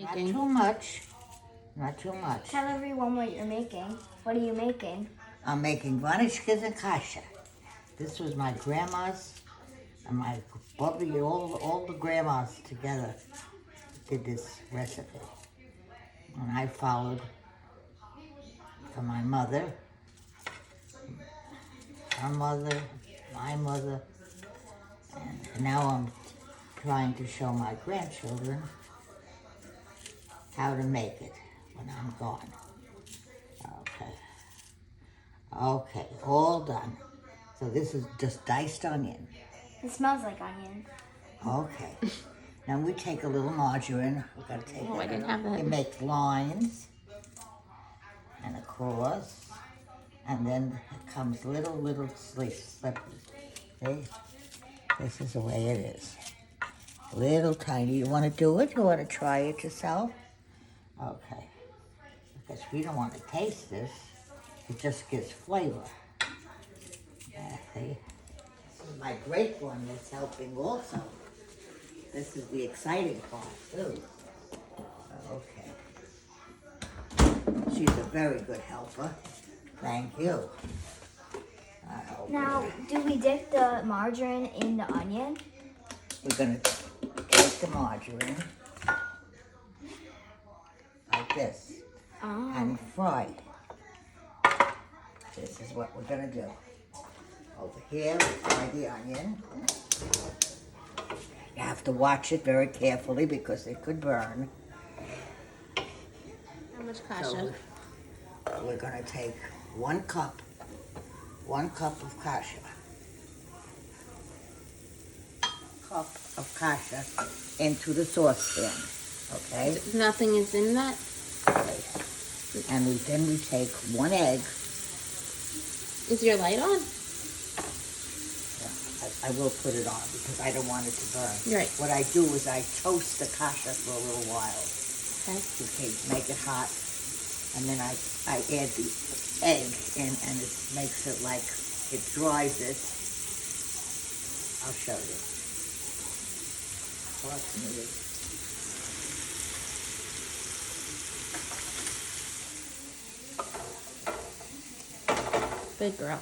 Not too much. Not too much. Tell everyone what you're making. What are you making? I'm making varnishkes and kasha. This was my grandma's and my probably all the grandmas together did this recipe. And I followed from my mother, her mother, my mother, and now I'm trying to show my grandchildren how to make it when I'm gone. Okay. Okay, all done. So this is just diced onion. It smells like onion. Okay. Now we take a little margarine. We gotta take Oh, I it. didn't have that. It makes lines and across, and then it comes little slips. See? This is the way it is. Little tiny. You want to do it? You want to try it yourself? Okay. Because we don't want to taste this. It just gives flavor. Yeah, see? This is my great one that's helping also. This is the exciting part, too. Okay. She's a very good helper. Thank you. Now, do we dip the margarine in the onion? We're going to take the margarine like this and fry. This is what we're going to do. Over here, we fry the onion. You have to watch it very carefully because it could burn. How much So kasha? we're going to take 1 cup of kasha. Cup of kasha into the saucepan, okay? Nothing is in that? Okay. And then we take 1 egg. Is your light on? I will put it on because I don't want it to burn. Right. What I do is I toast the kasha for a little while Okay. to make it hot, and then I add the egg in, and it makes it like it dries it. I'll show you. Watch me. Good girl.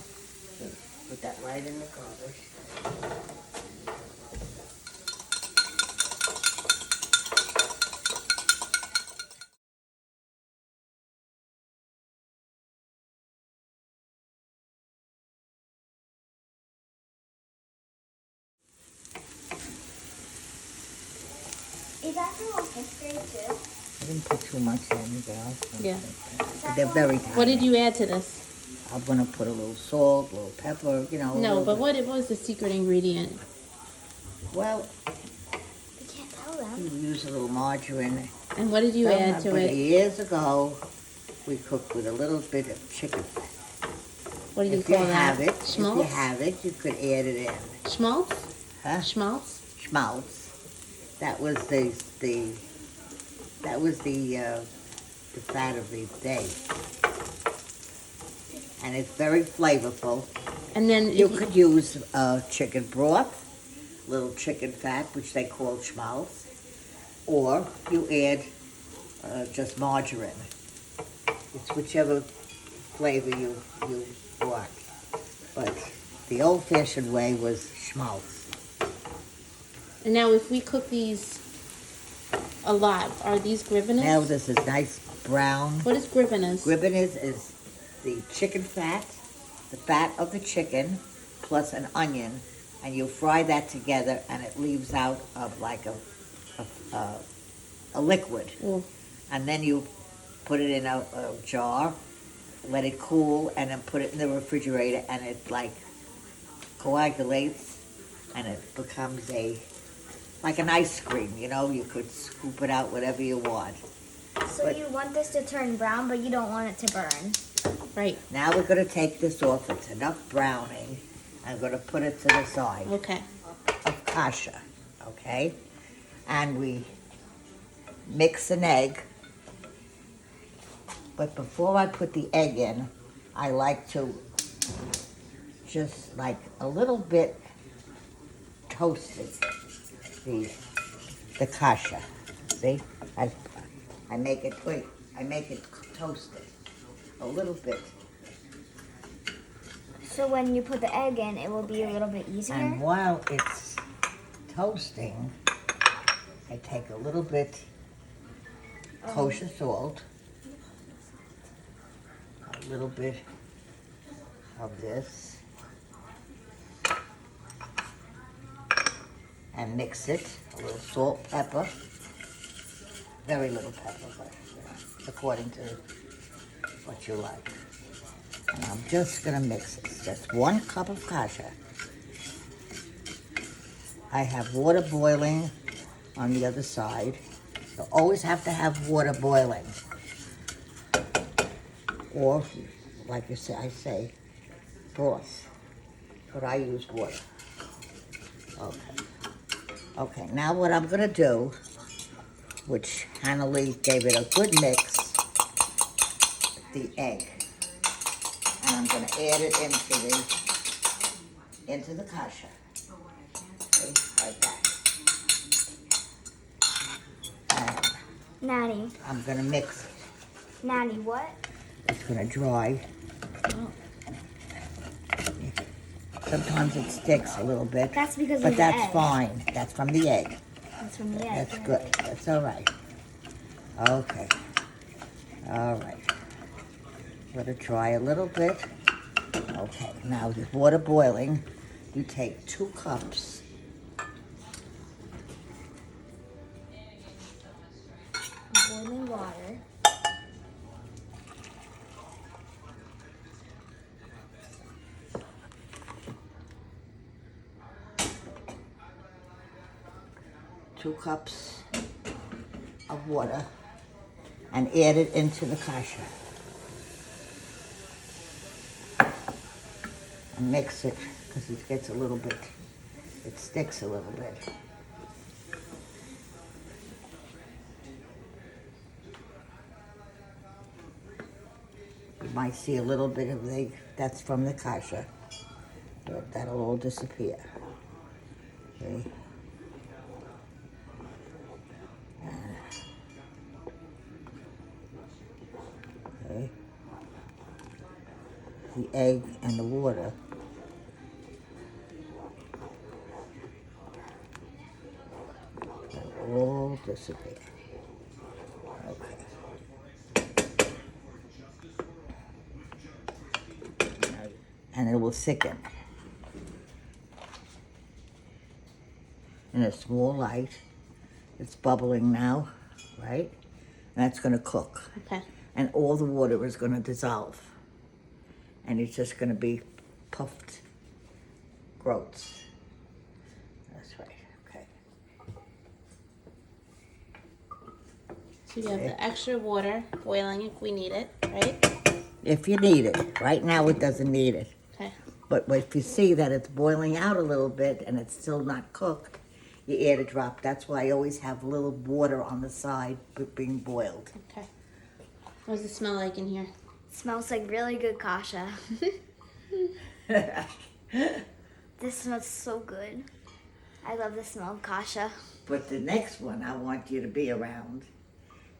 Put that right in the garbage. Is that for 5th grade too? I didn't put too much in, girl. Yeah. They're very tiny. What did you add to this? I'm gonna put a little salt, a little pepper, you know. No, but what was the secret ingredient? Well, We can't tell them. we use a little margarine. And what did you add to But it? years ago, we cooked with a little bit of chicken fat. What do you If you call have that? it, if you Schmaltz? have it, you could add it in. Schmaltz? Huh? Schmaltz? Schmaltz. That was the fat of the day. And it's very flavorful. And then You could use chicken broth, little chicken fat, which they call schmaltz, or you add just margarine. It's whichever flavor you want. But the old-fashioned way was schmaltz. And now if we cook these a lot, are these grivenas? Now this is nice brown. What is grivenas? Grivenas is the chicken fat, the fat of the chicken, plus an onion, and you fry that together, and it leaves out of like a liquid. Oh, And then you put it in a jar, let it cool, and then put it in the refrigerator, and it like coagulates, and it becomes like an ice cream, you know? You could scoop it out whatever you want. So you want this to turn brown, but you don't want it to burn. right. Now we're going to take this off. It's enough browning. I'm going to put it to the side Okay. of kasha, okay? And we mix an egg. But before I put the egg in, I like to just like a little bit toast it, the kasha. See? I make it toasted a little bit. So when you put the egg in, it will be a little bit easier? And while it's toasting, I take a little bit kosher salt, a little bit of this, and mix it. A little salt, pepper, very little pepper, but according to what you like. And I'm just gonna mix it. That's 1 cup of kasha. I have water boiling on the other side. You always have to have water boiling. Or, like you say, I say, broth. But I use water. Okay. Okay, now what I'm gonna do, which Hannah Lee gave it a good mix, the egg. And I'm gonna add it into the kasha. Okay, like that. And Natty. I'm gonna mix it. Natty, what? It's gonna dry. Sometimes it sticks a little bit. That's because of but the that's egg. fine. That's from the egg. That's from the egg. That's good. That's all right. Okay. All right. Let it dry a little bit. Okay. Now with water boiling, you take 2 cups. Boiling water. Two cups of water and add it into the kasha. And mix it because it gets a little bit, it sticks a little bit. You might see a little bit of that's from the kasha, but that'll all disappear. Okay. Okay. The egg and the water. That'll all disappear. Okay. And it will thicken. In a small light. It's bubbling now, right? And that's going to cook. Okay. And all the water is going to dissolve. And it's just going to be puffed groats. That's right, okay. So you have the extra water boiling if we need it, right? If you need it. Right now it doesn't need it. Okay. But if you see that it's boiling out a little bit and it's still not cooked, you add a drop. That's why I always have a little water on the side being boiled. Okay. What does it smell like in here? It smells like really good kasha. This smells so good. I love the smell of kasha. But the next one I want you to be around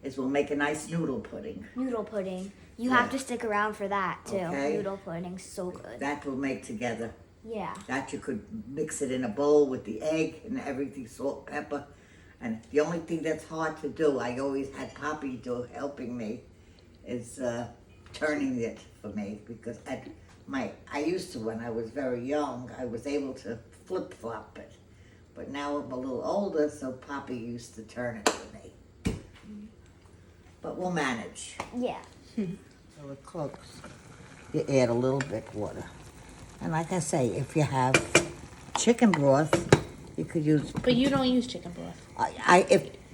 is we'll make a nice noodle pudding. Noodle pudding. You have to stick around for that too. Okay. Noodle pudding's so good. That we'll make together. Yeah. That you could mix it in a bowl with the egg and everything, salt, pepper. And the only thing that's hard to do, I always had Poppy helping me, is turning it for me. Because I used to, when I was very young, I was able to flip-flop it. But now I'm a little older, so Poppy used to turn it for me. But we'll manage. Yeah. So it cooks. You add a little bit water. And like I say, if you have chicken broth, you could use. But you don't use chicken broth.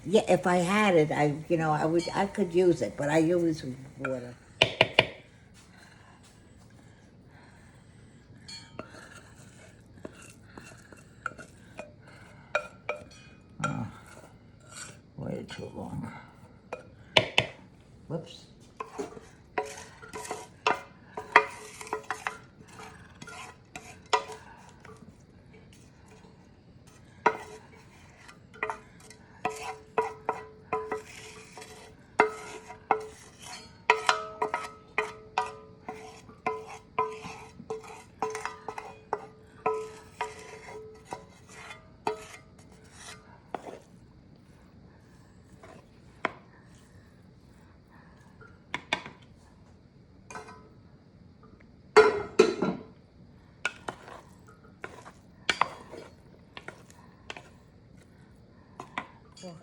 If I had it, I could use it, but I use water. Way too long. Whoops.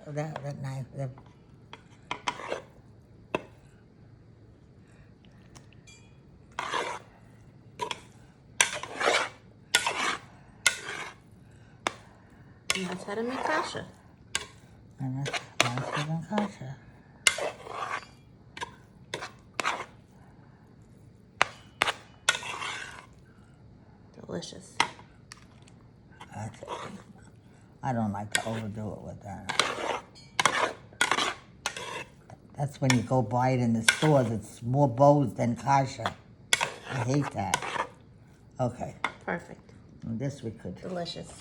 That knife. And that's how to make kasha. And that's even Kasha. Delicious. I don't like to overdo it with that. That's when you go buy it in the stores. It's more bows than Kasha. I hate that. Okay. Perfect. And this we could. Delicious.